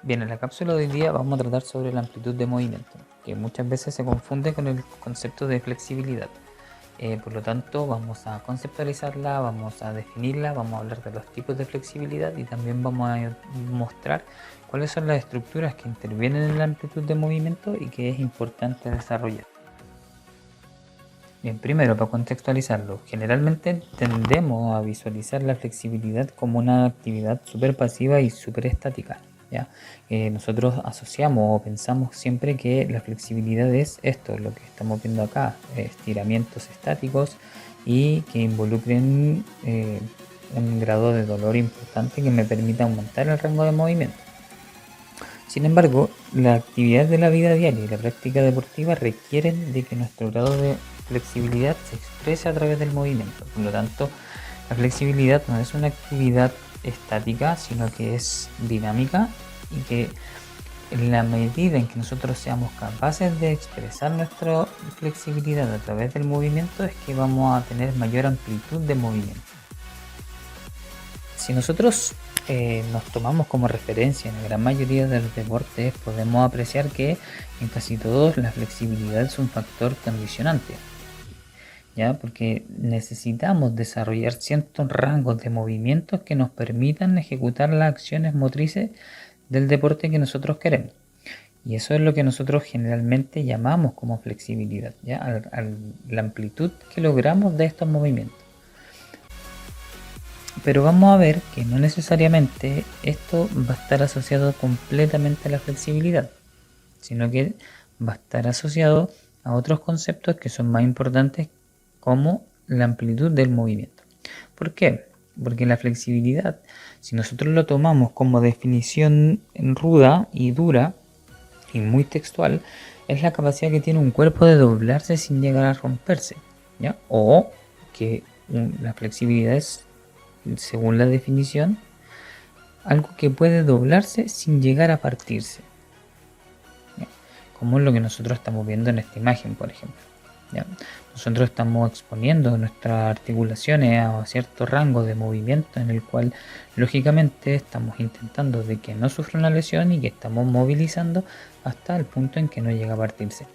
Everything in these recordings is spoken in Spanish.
Bien, en la cápsula de hoy día vamos a tratar sobre la amplitud de movimiento, que muchas veces se confunde con el concepto de flexibilidad. Por lo tanto, vamos a conceptualizarla, vamos a definirla, vamos a hablar de los tipos de flexibilidad y también vamos a mostrar cuáles son las estructuras que intervienen en la amplitud de movimiento y que es importante desarrollar. Bien, primero, para contextualizarlo, generalmente tendemos a visualizar la flexibilidad como una actividad súper pasiva y súper estática. ¿Ya? Nosotros asociamos o pensamos siempre que la flexibilidad es esto, lo que estamos viendo acá, estiramientos estáticos y que involucren un grado de dolor importante que me permita aumentar el rango de movimiento. Sin embargo, la actividad de la vida diaria y la práctica deportiva requieren de que nuestro grado de flexibilidad se exprese a través del movimiento. Por lo tanto, la flexibilidad no es una actividad estática, sino que es dinámica y que en la medida en que nosotros seamos capaces de expresar nuestra flexibilidad a través del movimiento es que vamos a tener mayor amplitud de movimiento. Si nosotros nos tomamos como referencia en la gran mayoría de los deportes, podemos apreciar que en casi todos la flexibilidad es un factor condicionante, ¿ya? Porque necesitamos desarrollar ciertos rangos de movimientos que nos permitan ejecutar las acciones motrices del deporte que nosotros queremos. Y eso es lo que nosotros generalmente llamamos como flexibilidad, ¿ya? La amplitud que logramos de estos movimientos. Pero vamos a ver que no necesariamente esto va a estar asociado completamente a la flexibilidad, sino que va a estar asociado a otros conceptos que son más importantes como la amplitud del movimiento. ¿Por qué? Porque la flexibilidad, si nosotros lo tomamos como definición ruda y dura y muy textual, es la capacidad que tiene un cuerpo de doblarse sin llegar a romperse, ¿ya? O que la flexibilidad es, según la definición, algo que puede doblarse sin llegar a partirse, ¿ya? Como es lo que nosotros estamos viendo en esta imagen, por ejemplo, ¿ya? Nosotros estamos exponiendo nuestras articulaciones a cierto rango de movimiento en el cual lógicamente estamos intentando de que no sufra una lesión y que estamos movilizando hasta el punto en que no llega a partirse.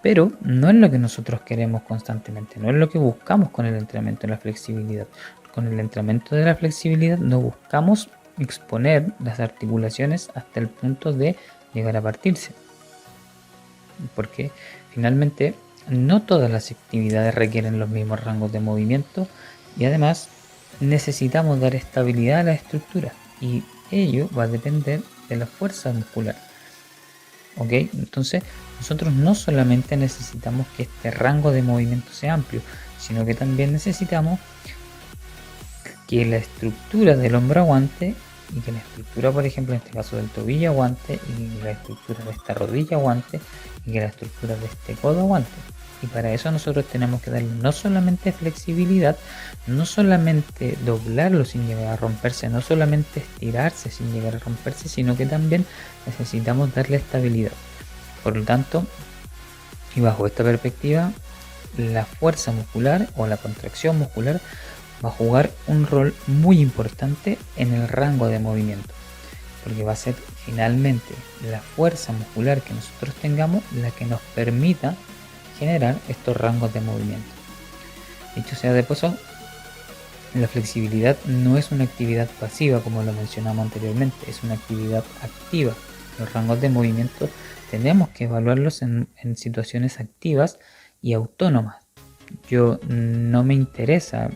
Pero no es lo que nosotros queremos constantemente, no es lo que buscamos con el entrenamiento de la flexibilidad. Con el entrenamiento de la flexibilidad no buscamos exponer las articulaciones hasta el punto de llegar a partirse. Porque finalmente no todas las actividades requieren los mismos rangos de movimiento y además necesitamos dar estabilidad a la estructura y ello va a depender de la fuerza muscular. ¿Ok? Entonces nosotros no solamente necesitamos que este rango de movimiento sea amplio, sino que también necesitamos que la estructura del hombro aguante y que la estructura, por ejemplo, en este caso del tobillo aguante y la estructura de esta rodilla aguante y que la estructura de este codo aguante. Y para eso nosotros tenemos que darle no solamente flexibilidad, no solamente doblarlo sin llegar a romperse, no solamente estirarse sin llegar a romperse, sino que también necesitamos darle estabilidad. Por lo tanto, y bajo esta perspectiva, la fuerza muscular o la contracción muscular va a jugar un rol muy importante en el rango de movimiento, porque va a ser finalmente la fuerza muscular que nosotros tengamos la que nos permita generar estos rangos de movimiento. Dicho sea de paso, la flexibilidad no es una actividad pasiva como lo mencionamos anteriormente, es una actividad activa. Los rangos de movimiento tenemos que evaluarlos en situaciones activas y autónomas. Yo no me interesa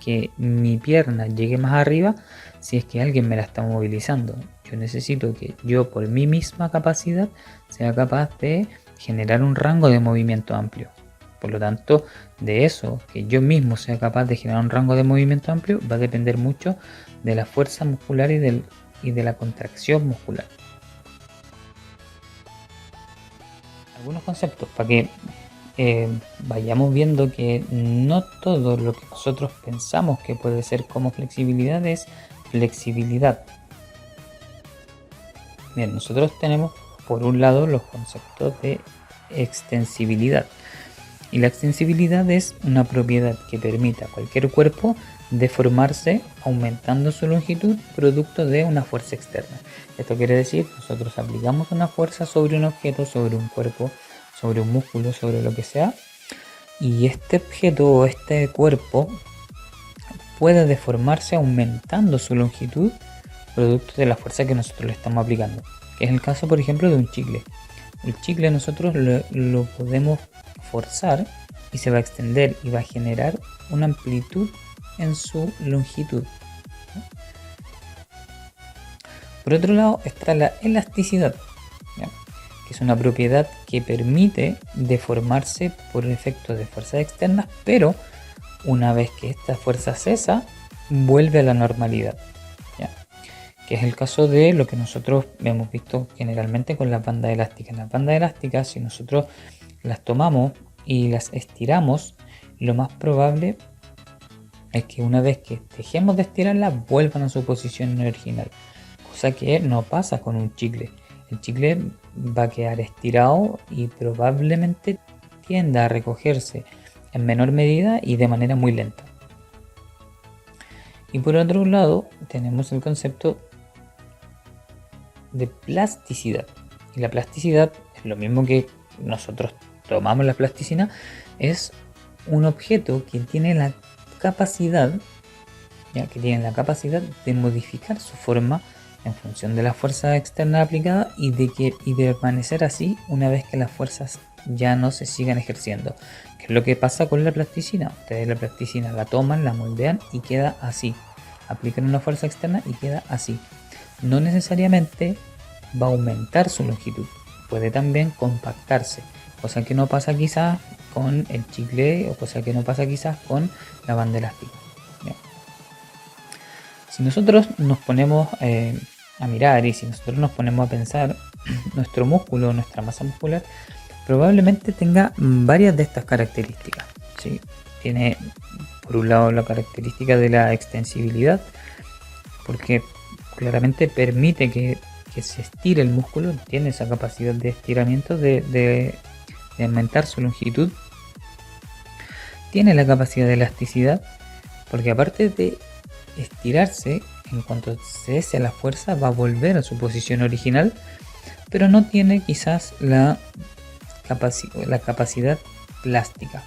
que mi pierna llegue más arriba si es que alguien me la está movilizando. Yo necesito que yo por mi misma capacidad sea capaz de generar un rango de movimiento amplio. Por lo tanto, de eso, que yo mismo sea capaz de generar un rango de movimiento amplio, va a depender mucho de la fuerza muscular y de la contracción muscular. Algunos conceptos para que vayamos viendo que no todo lo que nosotros pensamos que puede ser como flexibilidad es flexibilidad. Bien, nosotros tenemos por un lado los conceptos de extensibilidad. Y la extensibilidad es una propiedad que permite a cualquier cuerpo deformarse aumentando su longitud producto de una fuerza externa. Esto quiere decir, nosotros aplicamos una fuerza sobre un objeto, sobre un cuerpo, sobre un músculo, sobre lo que sea, y este objeto o este cuerpo puede deformarse aumentando su longitud producto de la fuerza que nosotros le estamos aplicando, que es el caso por ejemplo de un chicle. El chicle nosotros lo podemos forzar y se va a extender y va a generar una amplitud en su longitud. Por otro lado está la elasticidad, ¿ya? Que es una propiedad que permite deformarse por efecto de fuerzas externas, pero una vez que esta fuerza cesa, vuelve a la normalidad, ¿ya? Que es el caso de lo que nosotros hemos visto generalmente con las bandas elásticas. Las bandas elásticas, si nosotros las tomamos y las estiramos, lo más probable es que una vez que dejemos de estirarlas, vuelvan a su posición original, cosa que no pasa con un chicle. El chicle va a quedar estirado y probablemente tienda a recogerse en menor medida y de manera muy lenta. Y por otro lado tenemos el concepto de plasticidad. Y la plasticidad es lo mismo que nosotros tomamos la plasticina, es un objeto que tiene la capacidad, de modificar su forma en función de la fuerza externa aplicada y de permanecer así una vez que las fuerzas ya no se sigan ejerciendo. ¿Qué es lo que pasa con la plasticina? Ustedes la plasticina la toman, la moldean y queda así. Aplican una fuerza externa y queda así. No necesariamente va a aumentar su longitud, puede también compactarse, cosa que no pasa quizás con el chicle o cosa que no pasa quizás con la banda elástica. Bien. Si nosotros nos ponemos a mirar y si nosotros nos ponemos a pensar, nuestro músculo, nuestra masa muscular, probablemente tenga varias de estas características, ¿sí? Tiene por un lado la característica de la extensibilidad, porque claramente permite que se estire el músculo, tiene esa capacidad de estiramiento, de aumentar su longitud. Tiene la capacidad de elasticidad, porque aparte de estirarse, en cuanto cese la fuerza va a volver a su posición original, pero no tiene quizás la capacidad plástica,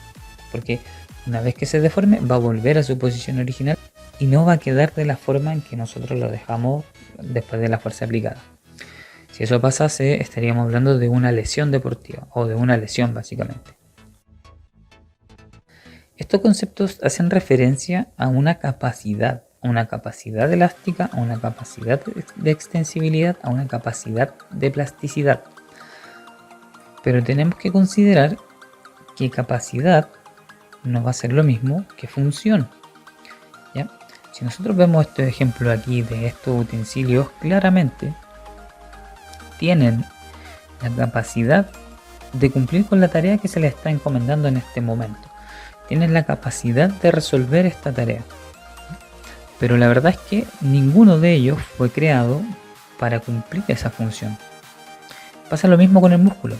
porque una vez que se deforme va a volver a su posición original y no va a quedar de la forma en que nosotros lo dejamos después de la fuerza aplicada. Si eso pasase, estaríamos hablando de una lesión deportiva o de una lesión básicamente. Estos conceptos hacen referencia a una capacidad elástica, a una capacidad de extensibilidad, a una capacidad de plasticidad. Pero tenemos que considerar que capacidad no va a ser lo mismo que función, ¿ya? Si nosotros vemos este ejemplo aquí de estos utensilios, claramente tienen la capacidad de cumplir con la tarea que se les está encomendando en este momento. Tienen la capacidad de resolver esta tarea. Pero la verdad es que ninguno de ellos fue creado para cumplir esa función. Pasa lo mismo con el músculo.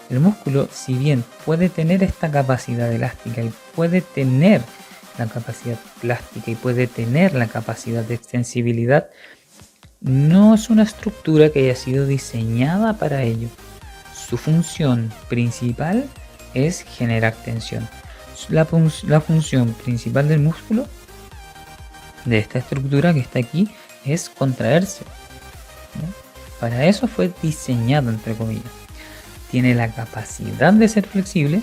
El músculo, si bien puede tener esta capacidad elástica y puede tener la capacidad plástica y puede tener la capacidad de extensibilidad, no es una estructura que haya sido diseñada para ello. Su función principal es generar tensión. La función principal del músculo, de esta estructura que está aquí, es contraerse, ¿no? Para eso fue diseñado, entre comillas. Tiene la capacidad de ser flexible,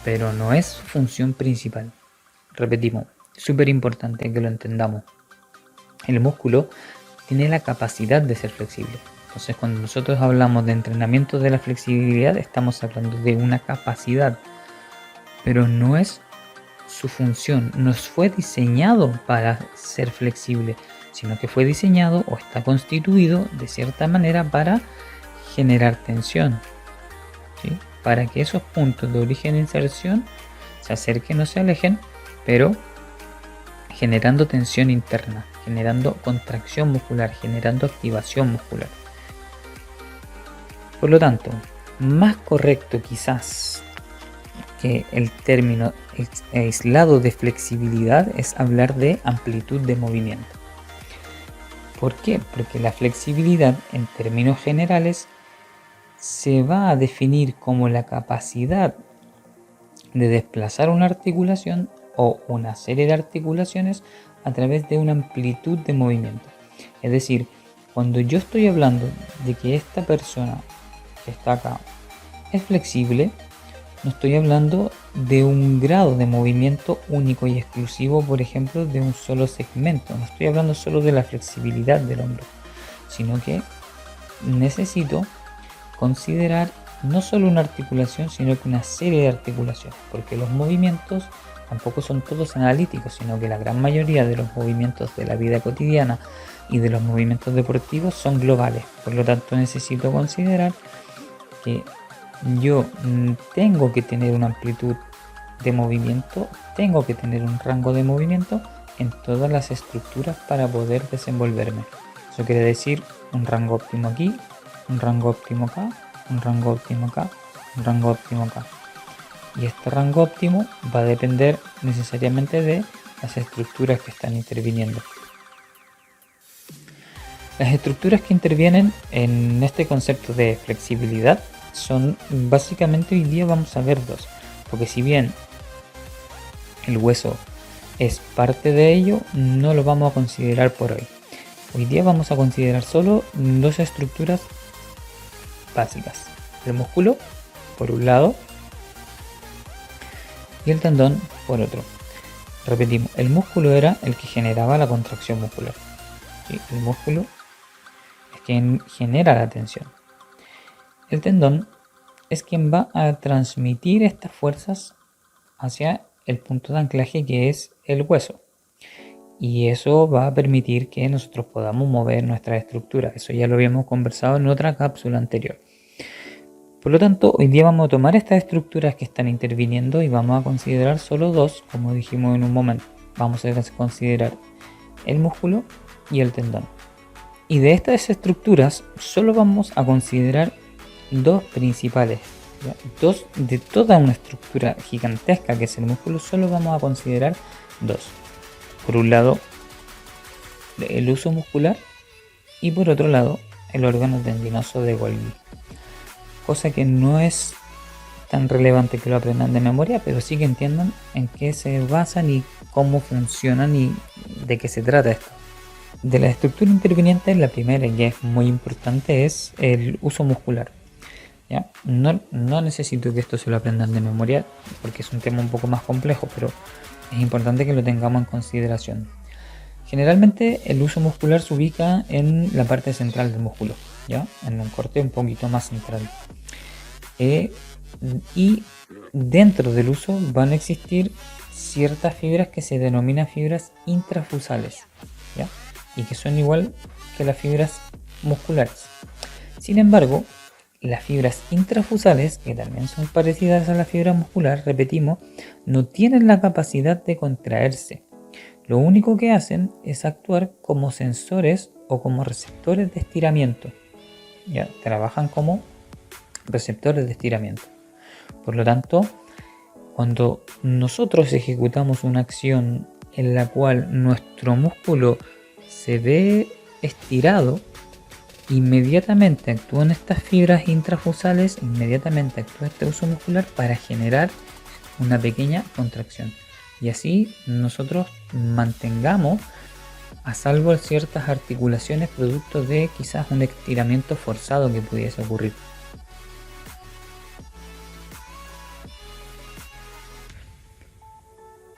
pero no es su función principal. Repetimos, súper importante que lo entendamos. El músculo tiene la capacidad de ser flexible. Entonces, cuando nosotros hablamos de entrenamiento de la flexibilidad, estamos hablando de una capacidad, pero no es su función. No fue diseñado para ser flexible, sino que fue diseñado o está constituido de cierta manera para generar tensión, ¿sí? Para que esos puntos de origen e inserción se acerquen o se alejen, pero generando tensión interna, generando contracción muscular, generando activación muscular. Por lo tanto, más correcto quizás que el término aislado de flexibilidad es hablar de amplitud de movimiento. ¿Por qué? Porque la flexibilidad, en términos generales, se va a definir como la capacidad de desplazar una articulación o una serie de articulaciones a través de una amplitud de movimiento. Es decir, cuando yo estoy hablando de que esta persona que está acá es flexible, no estoy hablando de un grado de movimiento único y exclusivo, por ejemplo, de un solo segmento. No estoy hablando solo de la flexibilidad del hombro, sino que necesito considerar no solo una articulación, sino que una serie de articulaciones, porque los movimientos tampoco son todos analíticos, sino que la gran mayoría de los movimientos de la vida cotidiana y de los movimientos deportivos son globales. Por lo tanto, necesito considerar que yo tengo que tener una amplitud de movimiento, tengo que tener un rango de movimiento en todas las estructuras para poder desenvolverme. Eso quiere decir un rango óptimo aquí, un rango óptimo acá, un rango óptimo acá, un rango óptimo acá. Y este rango óptimo va a depender necesariamente de las estructuras que están interviniendo. Las estructuras que intervienen en este concepto de flexibilidad son básicamente, hoy día vamos a ver dos, porque si bien el hueso es parte de ello, no lo vamos a considerar por hoy. Hoy día vamos a considerar solo dos estructuras básicas: el músculo por un lado y el tendón por otro. Repetimos, el músculo era el que generaba la contracción muscular. ¿Sí? El músculo es quien genera la tensión. El tendón es quien va a transmitir estas fuerzas hacia el punto de anclaje, que es el hueso. Y eso va a permitir que nosotros podamos mover nuestra estructura. Eso ya lo habíamos conversado en otra cápsula anterior. Por lo tanto, hoy día vamos a tomar estas estructuras que están interviniendo y vamos a considerar solo dos, como dijimos en un momento. Vamos a considerar el músculo y el tendón. Y de estas estructuras solo vamos a considerar dos principales. ¿Ya? Dos de toda una estructura gigantesca que es el músculo, solo vamos a considerar dos. Por un lado, el uso muscular, y por otro lado, el órgano tendinoso de Golgi. Cosa que no es tan relevante que lo aprendan de memoria, pero sí que entiendan en qué se basan y cómo funcionan y de qué se trata esto. De la estructura interviniente, la primera, y que es muy importante, es el uso muscular. ¿Ya? No necesito que esto se lo aprendan de memoria porque es un tema un poco más complejo, pero es importante que lo tengamos en consideración. Generalmente el uso muscular se ubica en la parte central del músculo, ¿ya? En un corte un poquito más central. Y dentro del uso van a existir ciertas fibras que se denominan fibras intrafusales, ¿ya? Y que son igual que las fibras musculares. Sin embargo, las fibras intrafusales, que también son parecidas a la fibra muscular, repetimos, no tienen la capacidad de contraerse. Lo único que hacen es actuar como sensores o como receptores de estiramiento. Ya trabajan como receptores de estiramiento. Por lo tanto, cuando nosotros ejecutamos una acción en la cual nuestro músculo se ve estirado, inmediatamente actúan estas fibras intrafusales, inmediatamente actúa este uso muscular para generar una pequeña contracción. Y así nosotros mantengamos a salvo ciertas articulaciones producto de quizás un estiramiento forzado que pudiese ocurrir.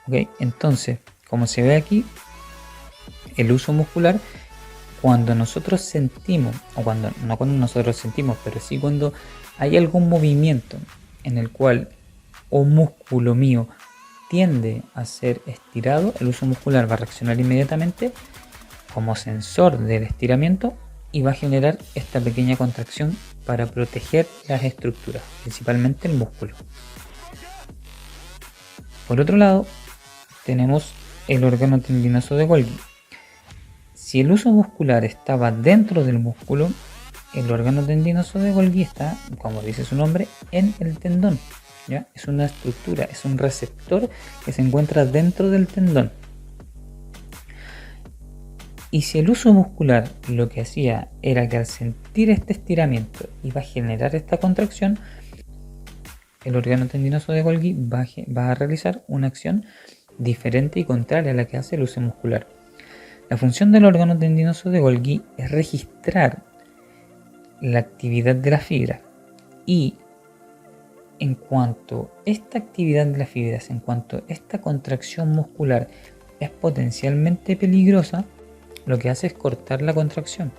Ok, entonces, como se ve aquí, el uso muscular, cuando nosotros sentimos, o no cuando nosotros sentimos, pero sí cuando hay algún movimiento en el cual un músculo mío tiende a ser estirado, el uso muscular va a reaccionar inmediatamente como sensor del estiramiento y va a generar esta pequeña contracción para proteger las estructuras, principalmente el músculo. Por otro lado, tenemos el órgano tendinoso de Golgi. Si el uso muscular estaba dentro del músculo, el órgano tendinoso de Golgi está, como dice su nombre, en el tendón. ¿ya? Es una estructura, es un receptor que se encuentra dentro del tendón. Y si el uso muscular lo que hacía era que al sentir este estiramiento iba a generar esta contracción, el órgano tendinoso de Golgi va a realizar una acción diferente y contraria a la que hace el uso muscular. La función del órgano tendinoso de Golgi es registrar la actividad de la fibra, y en cuanto esta actividad de las fibras, en cuanto esta contracción muscular es potencialmente peligrosa, lo que hace es cortar la contracción.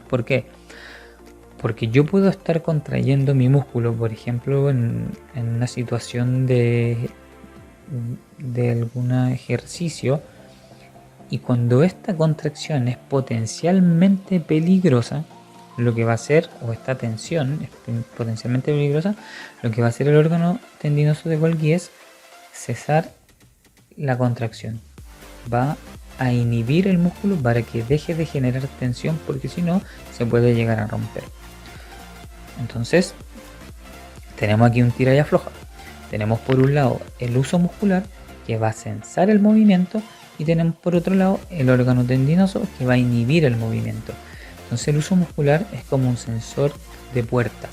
¿Por qué? Porque yo puedo estar contrayendo mi músculo, por ejemplo, en una situación de algún ejercicio, y cuando esta contracción es potencialmente peligrosa, lo que va a hacer, o esta tensión es potencialmente peligrosa, lo que va a hacer el órgano tendinoso de Golgi es cesar la contracción. Va a inhibir el músculo para que deje de generar tensión, porque si no se puede llegar a romper. Entonces tenemos aquí un tira y afloja. Tenemos por un lado el uso muscular, que va a censar el movimiento, y tenemos por otro lado el órgano tendinoso, que va a inhibir el movimiento. Entonces el uso muscular es como un sensor de puerta.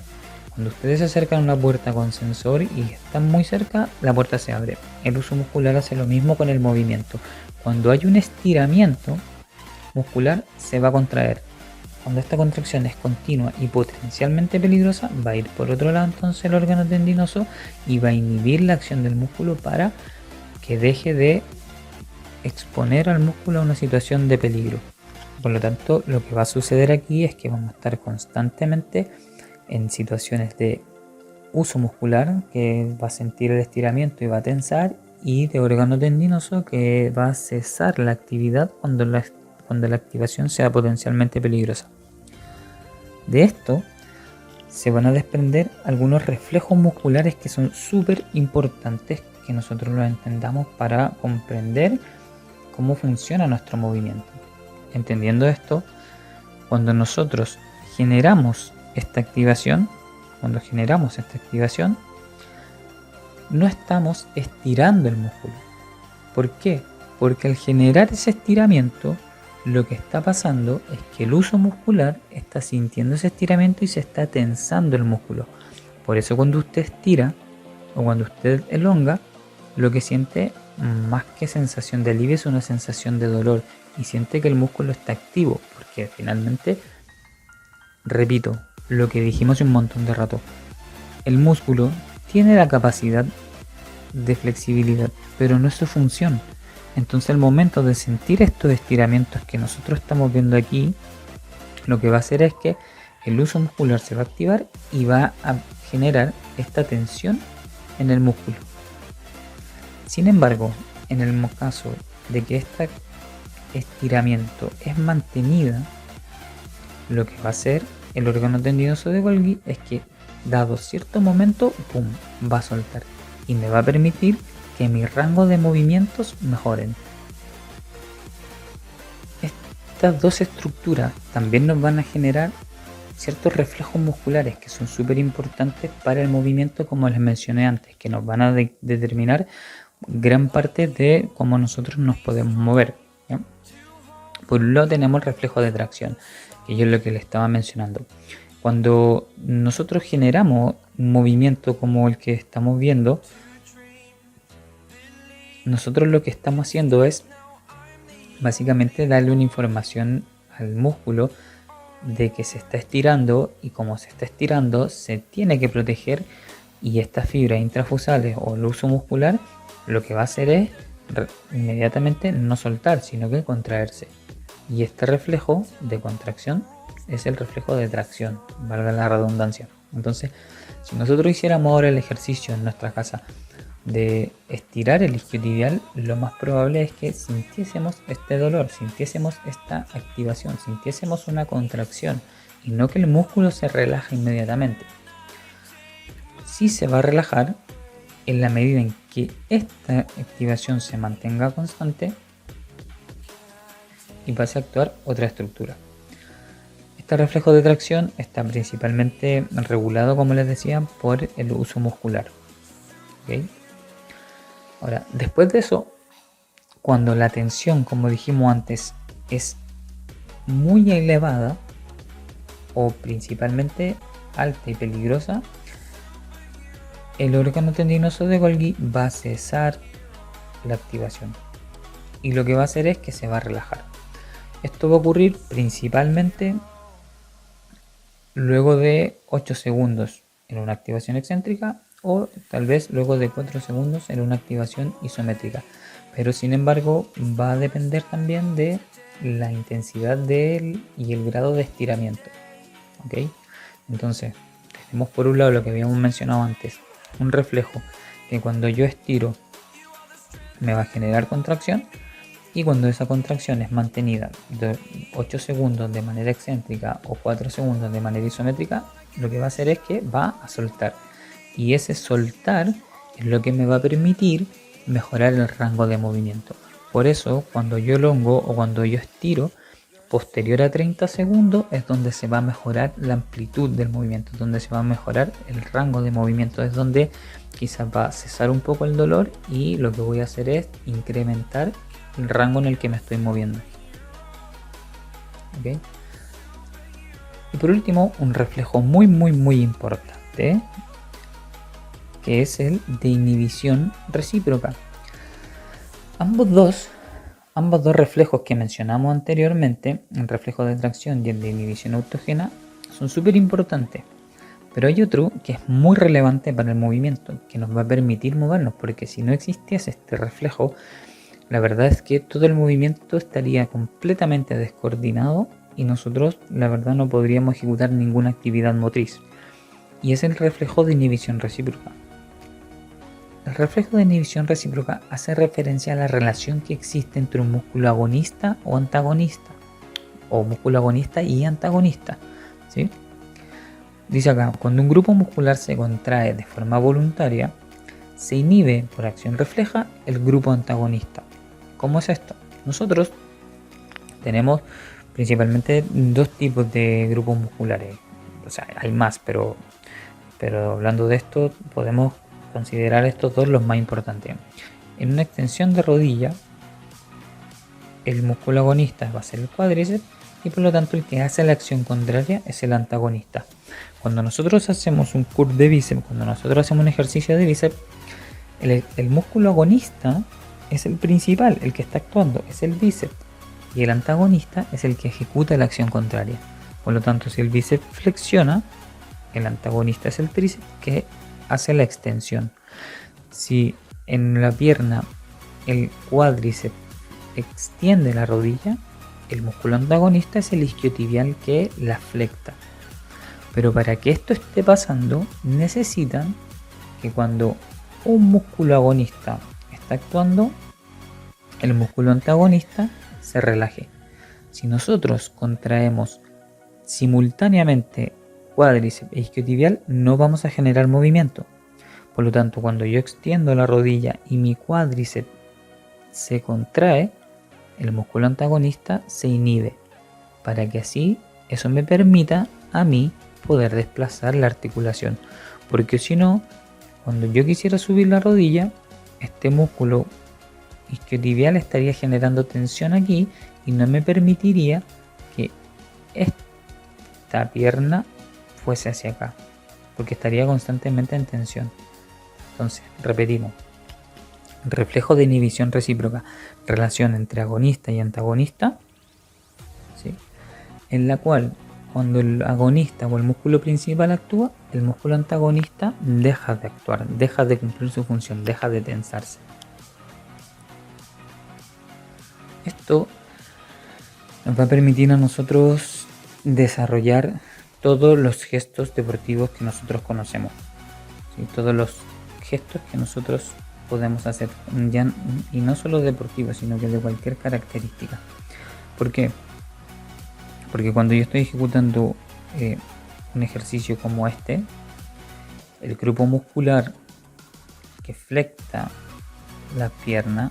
Cuando ustedes se acercan a una puerta con sensor y están muy cerca, la puerta se abre. El uso muscular hace lo mismo con el movimiento. Cuando hay un estiramiento muscular, se va a contraer. Cuando esta contracción es continua y potencialmente peligrosa, va a ir por otro lado entonces el órgano tendinoso y va a inhibir la acción del músculo para que deje de exponer al músculo a una situación de peligro. Por lo tanto, lo que va a suceder aquí es que vamos a estar constantemente en situaciones de uso muscular, que va a sentir el estiramiento y va a tensar, y de órgano tendinoso, que va a cesar la actividad cuando la activación sea potencialmente peligrosa. De esto se van a desprender algunos reflejos musculares que son súper importantes que nosotros los entendamos para comprender cómo funciona nuestro movimiento. Entendiendo esto, cuando nosotros generamos esta activación, no estamos estirando el músculo. ¿Por qué? Porque al generar ese estiramiento, lo que está pasando es que el uso muscular está sintiendo ese estiramiento y se está tensando el músculo. Por eso cuando usted estira o cuando usted elonga, lo que siente, más que sensación de alivio, es una sensación de dolor, y siente que el músculo está activo, porque finalmente, repito, lo que dijimos un montón de rato, el músculo tiene la capacidad de flexibilidad, pero no es su función. Entonces al momento de sentir estos estiramientos que nosotros estamos viendo aquí, lo que va a hacer es que el uso muscular se va a activar y va a generar esta tensión en el músculo. Sin embargo, en el caso de que este estiramiento es mantenida, lo que va a hacer el órgano tendinoso de Golgi es que, dado cierto momento, ¡pum!, va a soltar y me va a permitir que mi rango de movimientos mejoren. Estas dos estructuras también nos van a generar ciertos reflejos musculares que son súper importantes para el movimiento, como les mencioné antes, que nos van a determinar gran parte de cómo nosotros nos podemos mover, ¿ya? Por un lado tenemos el reflejo de tracción, que yo es lo que les estaba mencionando. Cuando nosotros generamos un movimiento como el que estamos viendo, nosotros lo que estamos haciendo es básicamente darle una información al músculo de que se está estirando, y como se está estirando se tiene que proteger, y estas fibras intrafusales o el uso muscular lo que va a hacer es inmediatamente no soltar, sino que contraerse. Y este reflejo de contracción es el reflejo de tracción, valga la redundancia. Entonces, si nosotros hiciéramos ahora el ejercicio en nuestra casa de estirar el isquiotibial, lo más probable es que sintiésemos este dolor, sintiésemos esta activación, sintiésemos una contracción, y no que el músculo se relaje inmediatamente. Sí se va a relajar en la medida en que esta activación se mantenga constante y pase a actuar otra estructura. Este reflejo de tracción está principalmente regulado, como les decía, por el uso muscular. ¿ok? Ahora, después de eso, cuando la tensión, como dijimos antes, es muy elevada o principalmente alta y peligrosa, el órgano tendinoso de Golgi va a cesar la activación y lo que va a hacer es que se va a relajar. Esto va a ocurrir principalmente luego de 8 segundos en una activación excéntrica o tal vez luego de 4 segundos en una activación isométrica. Pero sin embargo va a depender también de la intensidad y el grado de estiramiento. ¿Ok? Entonces, tenemos por un lado lo que habíamos mencionado antes, un reflejo que cuando yo estiro me va a generar contracción, y cuando esa contracción es mantenida de 8 segundos de manera excéntrica o 4 segundos de manera isométrica, lo que va a hacer es que va a soltar. Y ese soltar es lo que me va a permitir mejorar el rango de movimiento. Por eso, cuando yo elongo o cuando yo estiro, posterior a 30 segundos es donde se va a mejorar la amplitud del movimiento, donde se va a mejorar el rango de movimiento, es donde quizás va a cesar un poco el dolor y lo que voy a hacer es incrementar el rango en el que me estoy moviendo. ¿Okay? Y por último, un reflejo muy importante, que es el de inhibición recíproca. Ambos dos reflejos que mencionamos anteriormente, el reflejo de tracción y el de inhibición autógena, son súper importantes. Pero hay otro que es muy relevante para el movimiento, que nos va a permitir movernos, porque si no existiese este reflejo, la verdad es que todo el movimiento estaría completamente descoordinado y nosotros, la verdad, no podríamos ejecutar ninguna actividad motriz. Y es el reflejo de inhibición recíproca. El reflejo de inhibición recíproca hace referencia a la relación que existe entre un músculo agonista o antagonista, o músculo agonista y antagonista, ¿sí? Dice acá, cuando un grupo muscular se contrae de forma voluntaria, se inhibe por acción refleja el grupo antagonista. ¿Cómo es esto? Nosotros tenemos principalmente dos tipos de grupos musculares. O sea, hay más, pero hablando de esto, podemos considerar estos dos los más importantes. En una extensión de rodilla, el músculo agonista va a ser el cuádriceps y por lo tanto el que hace la acción contraria es el antagonista. Cuando nosotros hacemos un curl de bíceps, cuando nosotros hacemos un ejercicio de bíceps, el músculo agonista es el principal, el que está actuando, es el bíceps, y el antagonista es el que ejecuta la acción contraria. Por lo tanto, si el bíceps flexiona, el antagonista es el tríceps que hace la extensión. Si en la pierna el cuádriceps extiende la rodilla, el músculo antagonista es el isquiotibial que la flecta. Pero para que esto esté pasando, necesitan que cuando un músculo agonista está actuando, el músculo antagonista se relaje. Si nosotros contraemos simultáneamente cuádriceps e isquiotibial, no vamos a generar movimiento. Por lo tanto, cuando yo extiendo la rodilla y mi cuádriceps se contrae, el músculo antagonista se inhibe, para que así eso me permita a mí poder desplazar la articulación. Porque si no, cuando yo quisiera subir la rodilla, este músculo isquiotibial estaría generando tensión aquí y no me permitiría que esta pierna fuese hacia acá, porque estaría constantemente en tensión. Entonces, repetimos. Reflejo de inhibición recíproca, relación entre agonista y antagonista, ¿sí? En la cual cuando el agonista o el músculo principal actúa, el músculo antagonista deja de actuar, deja de cumplir su función, deja de tensarse. Esto nos va a permitir a nosotros desarrollar todos los gestos deportivos que nosotros conocemos, ¿sí? Todos los gestos que nosotros podemos hacer, ya, y no solo deportivos, sino que de cualquier característica. ¿Por qué? Porque cuando yo estoy ejecutando un ejercicio como este, el grupo muscular que flecta la pierna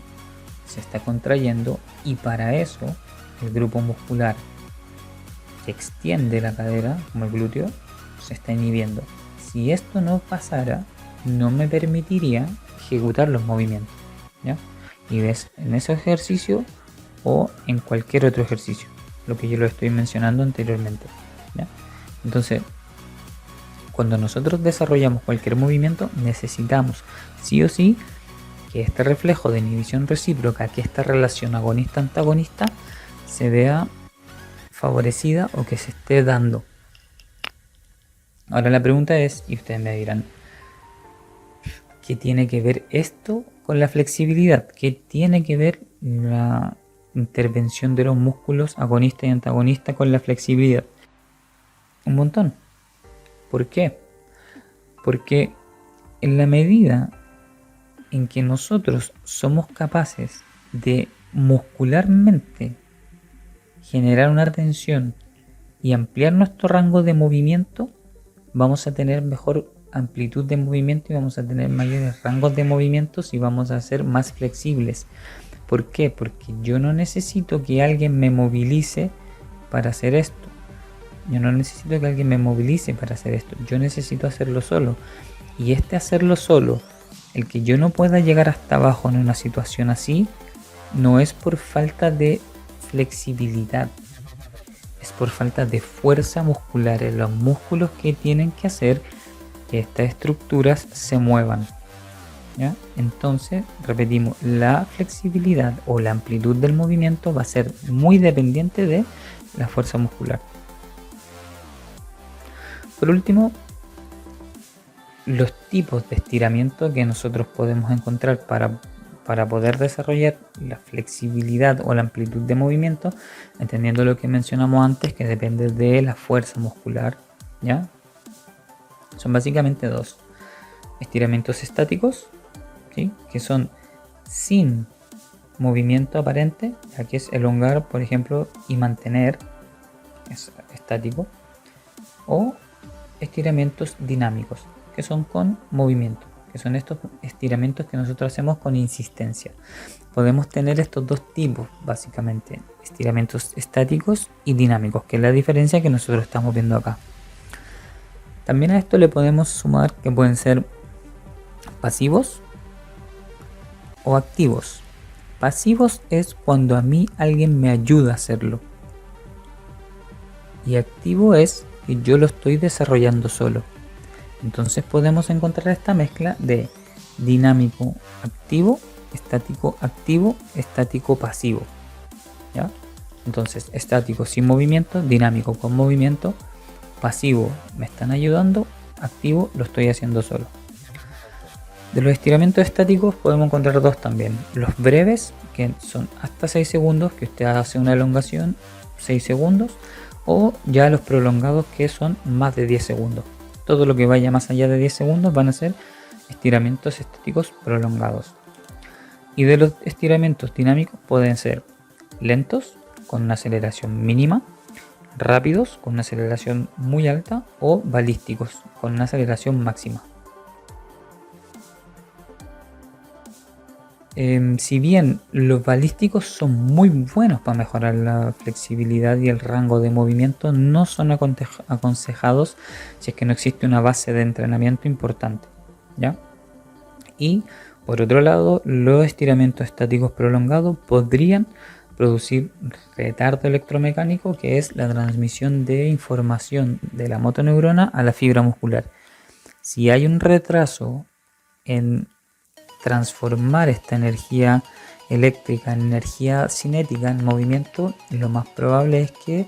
se está contrayendo y para eso el grupo muscular que extiende la cadera, como el glúteo, se está inhibiendo. Si esto no pasara, no me permitiría ejecutar los movimientos, ¿ya? Y ves en ese ejercicio o en cualquier otro ejercicio, lo que yo lo estoy mencionando anteriormente, ¿ya? Entonces, cuando nosotros desarrollamos cualquier movimiento, necesitamos sí o sí que este reflejo de inhibición recíproca, que esta relación agonista-antagonista se vea favorecida o que se esté dando. Ahora la pregunta es, y ustedes me dirán, ¿qué tiene que ver esto con la flexibilidad? ¿Qué tiene que ver la intervención de los músculos agonista y antagonista con la flexibilidad? Un montón. ¿Por qué? Porque en la medida en que nosotros somos capaces de muscularmente generar una tensión y ampliar nuestro rango de movimiento, vamos a tener mejor amplitud de movimiento y vamos a tener mayores rangos de movimientos y vamos a ser más flexibles. ¿Por qué? Porque yo no necesito que alguien me movilice para hacer esto. Yo no necesito que alguien me movilice para hacer esto. Yo necesito hacerlo solo. Y este hacerlo solo, el que yo no pueda llegar hasta abajo en una situación así, no es por falta de flexibilidad. Es por falta de fuerza muscular en los músculos que tienen que hacer que estas estructuras se muevan, ¿ya? Entonces, repetimos, la flexibilidad o la amplitud del movimiento va a ser muy dependiente de la fuerza muscular. Por último, los tipos de estiramiento que nosotros podemos encontrar para poder desarrollar la flexibilidad o la amplitud de movimiento, entendiendo lo que mencionamos antes, que depende de la fuerza muscular, ¿ya? Son básicamente dos: estiramientos estáticos, ¿sí?, que son sin movimiento aparente, ya que es elongar, por ejemplo, y mantener, es estático, o estiramientos dinámicos, que son con movimiento, que son estos estiramientos que nosotros hacemos con insistencia. Podemos tener estos dos tipos, básicamente, estiramientos estáticos y dinámicos, que es la diferencia que nosotros estamos viendo acá. También a esto le podemos sumar que pueden ser pasivos o activos. Pasivos es cuando a mí alguien me ayuda a hacerlo. Y activo es que yo lo estoy desarrollando solo. Entonces podemos encontrar esta mezcla de dinámico activo, estático pasivo, ¿ya? Entonces, estático sin movimiento, dinámico con movimiento, pasivo me están ayudando, activo lo estoy haciendo solo. De los estiramientos estáticos podemos encontrar dos también: los breves, que son hasta 6 segundos, que usted hace una elongación 6 segundos, o ya los prolongados, que son más de 10 segundos. Todo lo que vaya más allá de 10 segundos van a ser estiramientos estáticos prolongados. Y de los estiramientos dinámicos pueden ser lentos, con una aceleración mínima, rápidos, con una aceleración muy alta, o balísticos, con una aceleración máxima. Si bien los balísticos son muy buenos para mejorar la flexibilidad y el rango de movimiento, no son aconsejados si es que no existe una base de entrenamiento importante, ¿ya? Y por otro lado, los estiramientos estáticos prolongados podrían producir retardo electromecánico, que es la transmisión de información de la motoneurona a la fibra muscular. Si hay un retraso en transformar esta energía eléctrica en energía cinética, en movimiento, lo más probable es que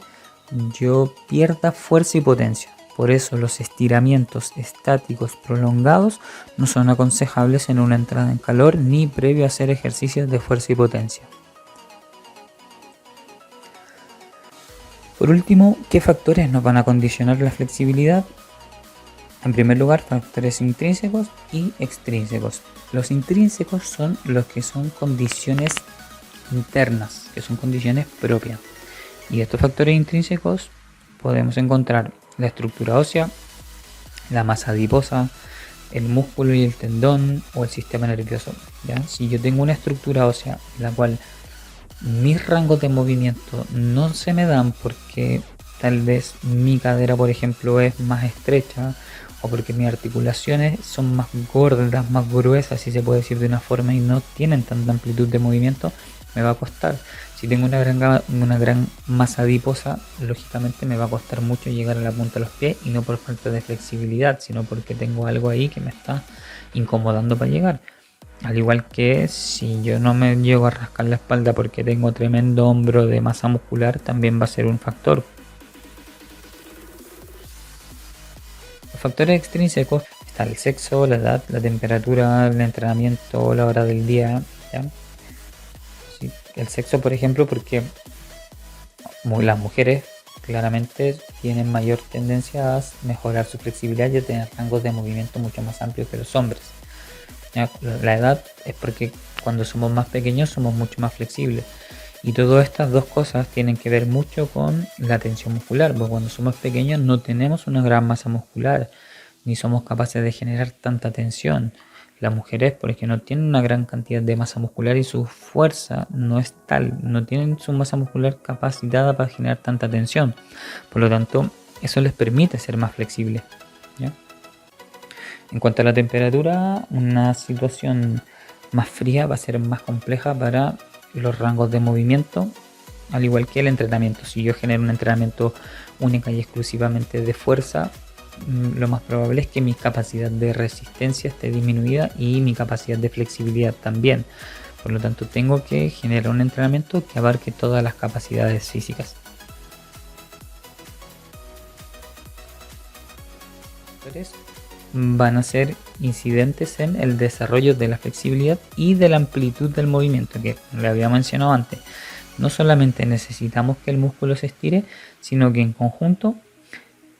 yo pierda fuerza y potencia. Por eso los estiramientos estáticos prolongados no son aconsejables en una entrada en calor ni previo a hacer ejercicios de fuerza y potencia. Por último, ¿qué factores nos van a condicionar la flexibilidad? En primer lugar, factores intrínsecos y extrínsecos. Los intrínsecos son los que son condiciones internas, que son condiciones propias. Y de estos factores intrínsecos podemos encontrar la estructura ósea, la masa adiposa, el músculo y el tendón o el sistema nervioso, ¿ya? Si yo tengo una estructura ósea en la cual mis rangos de movimiento no se me dan porque tal vez mi cadera, por ejemplo, es más estrecha, o porque mis articulaciones son más gordas, más gruesas, si se puede decir de una forma, y no tienen tanta amplitud de movimiento, me va a costar. Si tengo una gran masa adiposa, lógicamente me va a costar mucho llegar a la punta de los pies, y no por falta de flexibilidad, sino porque tengo algo ahí que me está incomodando para llegar. Al igual que si yo no me llego a rascar la espalda porque tengo tremendo hombro de masa muscular, también va a ser un factor. Los factores extrínsecos están el sexo, la edad, la temperatura, el entrenamiento, la hora del día, ¿ya? Sí, el sexo, por ejemplo, porque las mujeres claramente tienen mayor tendencia a mejorar su flexibilidad y a tener rangos de movimiento mucho más amplios que los hombres. ¿Ya? La edad es porque cuando somos más pequeños somos mucho más flexibles. Y todas estas dos cosas tienen que ver mucho con la tensión muscular, porque cuando somos pequeños no tenemos una gran masa muscular, ni somos capaces de generar tanta tensión. Las mujeres, porque no tienen una gran cantidad de masa muscular y su fuerza no es tal, no tienen su masa muscular capacitada para generar tanta tensión. Por lo tanto, eso les permite ser más flexibles, ¿ya? En cuanto a la temperatura, una situación más fría va a ser más compleja para los rangos de movimiento, al igual que el entrenamiento. Si yo genero un entrenamiento única y exclusivamente de fuerza, lo más probable es que mi capacidad de resistencia esté disminuida y mi capacidad de flexibilidad también. Por lo tanto, tengo que generar un entrenamiento que abarque todas las capacidades físicas. Van a ser incidentes en el desarrollo de la flexibilidad y de la amplitud del movimiento, que le había mencionado antes. No solamente necesitamos que el músculo se estire, sino que en conjunto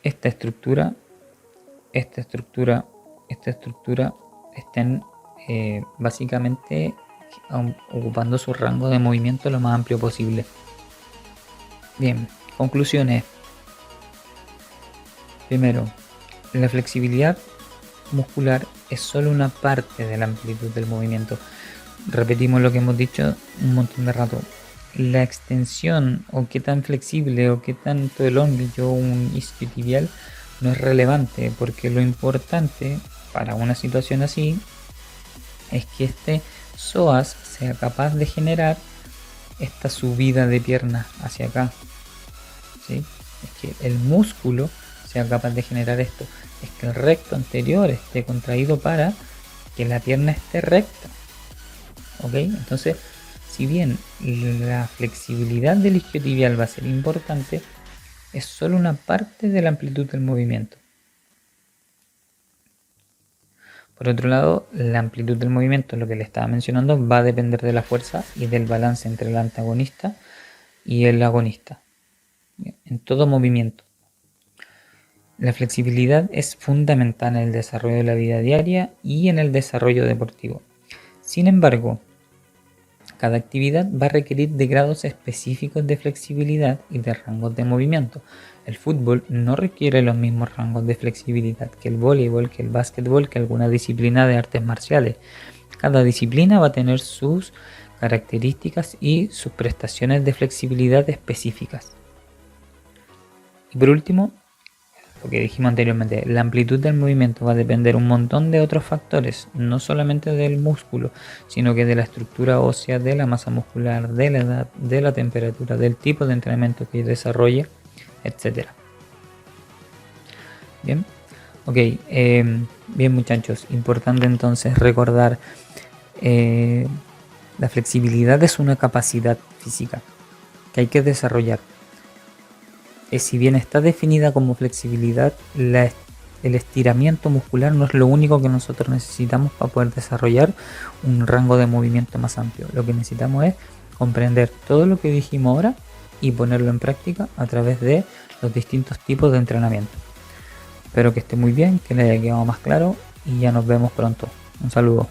esta estructura estén básicamente ocupando su rango de movimiento lo más amplio posible. Bien, conclusiones. Primero, la flexibilidad muscular es solo una parte de la amplitud del movimiento. Repetimos lo que hemos dicho un montón de rato. La extensión o qué tan flexible o qué tanto elongue un isquiotibial no es relevante, porque lo importante para una situación así es que este psoas sea capaz de generar esta subida de pierna hacia acá, ¿sí? Es que el músculo sea capaz de generar esto, es que el recto anterior esté contraído para que la pierna esté recta, ¿ok? Entonces, si bien la flexibilidad del isquiotibial va a ser importante, es solo una parte de la amplitud del movimiento. Por otro lado, la amplitud del movimiento, lo que le estaba mencionando, va a depender de la fuerza y del balance entre el antagonista y el agonista en todo movimiento. La flexibilidad es fundamental en el desarrollo de la vida diaria y en el desarrollo deportivo. Sin embargo, cada actividad va a requerir de grados específicos de flexibilidad y de rangos de movimiento. El fútbol no requiere los mismos rangos de flexibilidad que el voleibol, que el básquetbol, que alguna disciplina de artes marciales. Cada disciplina va a tener sus características y sus prestaciones de flexibilidad específicas. Y por último, lo que dijimos anteriormente, la amplitud del movimiento va a depender un montón de otros factores, no solamente del músculo, sino que de la estructura ósea, de la masa muscular, de la edad, de la temperatura, del tipo de entrenamiento que desarrolle, etc. Bien, ok, bien muchachos, importante entonces recordar, la flexibilidad es una capacidad física que hay que desarrollar. Si bien está definida como flexibilidad, el estiramiento muscular no es lo único que nosotros necesitamos para poder desarrollar un rango de movimiento más amplio. Lo que necesitamos es comprender todo lo que dijimos ahora y ponerlo en práctica a través de los distintos tipos de entrenamiento. Espero que esté muy bien, que les haya quedado más claro y ya nos vemos pronto. Un saludo.